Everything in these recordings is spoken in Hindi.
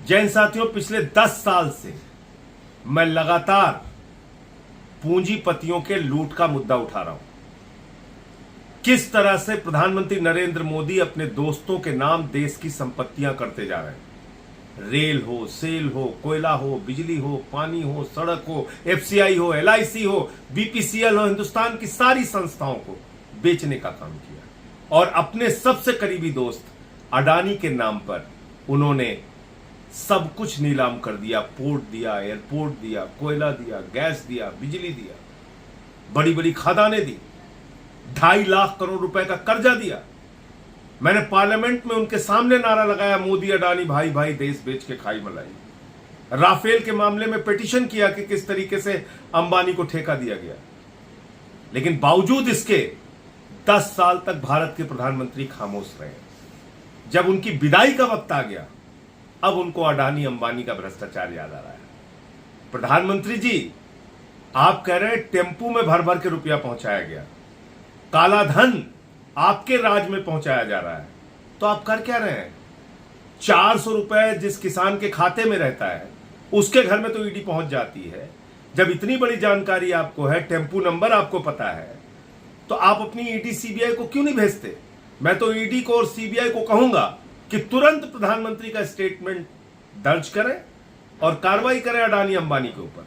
जैन साथियों, पिछले 10 साल से मैं लगातार पूंजीपतियों के लूट का मुद्दा उठा रहा हूं। किस तरह से प्रधानमंत्री नरेंद्र मोदी अपने दोस्तों के नाम देश की संपत्तियां करते जा रहे हैं। रेल हो, सेल हो, कोयला हो, बिजली हो, पानी हो, सड़क हो, एफसीआई हो, एलआईसी हो, बीपीसीएल हो, हिंदुस्तान की सारी संस्थाओं को बेचने का काम किया और अपने सबसे करीबी दोस्त अडानी के नाम पर उन्होंने सब कुछ नीलाम कर दिया। पोर्ट दिया, एयरपोर्ट दिया, कोयला दिया, गैस दिया, बिजली दिया, बड़ी बड़ी खदानें दी, 2.5 लाख करोड़ रुपए का कर्जा दिया। मैंने पार्लियामेंट में उनके सामने नारा लगाया, मोदी अडानी भाई भाई देश बेच के खाई मलाई। राफेल के मामले में पिटीशन किया कि किस तरीके से अंबानी को ठेका दिया गया, लेकिन बावजूद इसके 10 साल तक भारत के प्रधानमंत्री खामोश रहे। जब उनकी विदाई का वक्त आ गया, अब उनको अडानी अंबानी का भ्रष्टाचार याद आ रहा है। प्रधानमंत्री जी, आप कह रहे हैं टेम्पू में भर भर के रुपया पहुंचाया गया, काला धन आपके राज में पहुंचाया जा रहा है, तो आप कर क्या रहे हैं? 400 रुपए जिस किसान के खाते में रहता है उसके घर में तो ईडी पहुंच जाती है। जब इतनी बड़ी जानकारी आपको है, टेम्पू नंबर आपको पता है, तो आप अपनी ईडी सीबीआई को क्यों नहीं भेजते? मैं तो ईडी को और सीबीआई को कहूंगा कि तुरंत प्रधानमंत्री का स्टेटमेंट दर्ज करें और कार्रवाई करें अडानी अंबानी के ऊपर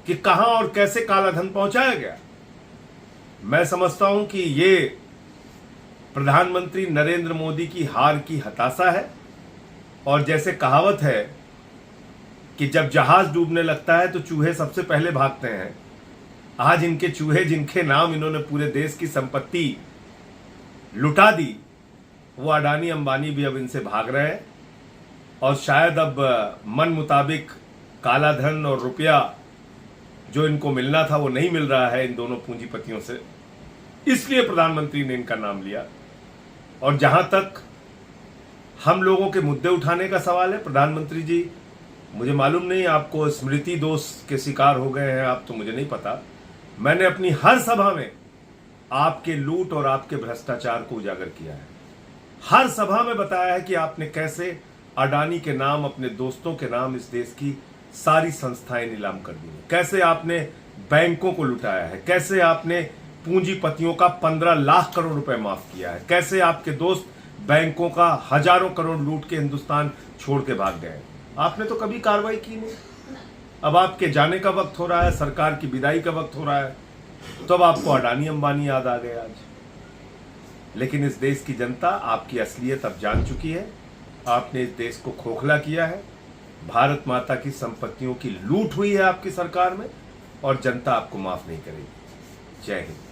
कि कहां और कैसे काला धन पहुंचाया गया। मैं समझता हूं कि ये प्रधानमंत्री नरेंद्र मोदी की हार की हताशा है। और जैसे कहावत है कि जब जहाज डूबने लगता है तो चूहे सबसे पहले भागते हैं, आज इनके चूहे जिनके नाम इन्होंने पूरे देश की संपत्ति लुटा दी, वो अडानी अंबानी भी अब इनसे भाग रहे हैं और शायद अब मन मुताबिक काला धन और रुपया जो इनको मिलना था वो नहीं मिल रहा है इन दोनों पूंजीपतियों से, इसलिए प्रधानमंत्री ने इनका नाम लिया। और जहां तक हम लोगों के मुद्दे उठाने का सवाल है, प्रधानमंत्री जी, मुझे मालूम नहीं आपको स्मृति दोष के शिकार हो गए हैं आप, तो मुझे नहीं पता। मैंने अपनी हर सभा में आपके लूट और आपके भ्रष्टाचार को उजागर किया है। हर सभा में बताया है कि आपने कैसे अडानी के नाम, अपने दोस्तों के नाम इस देश की सारी संस्थाएं नीलाम कर दी, कैसे आपने बैंकों को लुटाया है, कैसे आपने पूंजीपतियों का 15 लाख करोड़ रुपए माफ किया है, कैसे आपके दोस्त बैंकों का हजारों करोड़ लूट के हिंदुस्तान छोड़ के भाग गए। आपने तो कभी कार्रवाई की नहीं। अब आपके जाने का वक्त हो रहा है, सरकार की विदाई का वक्त हो रहा है, तो अब आपको अडानी अंबानी याद आ गए आज। लेकिन इस देश की जनता आपकी असलियत अब जान चुकी है। आपने इस देश को खोखला किया है। भारत माता की संपत्तियों की लूट हुई है आपकी सरकार में और जनता आपको माफ नहीं करेगी। जय हिंद।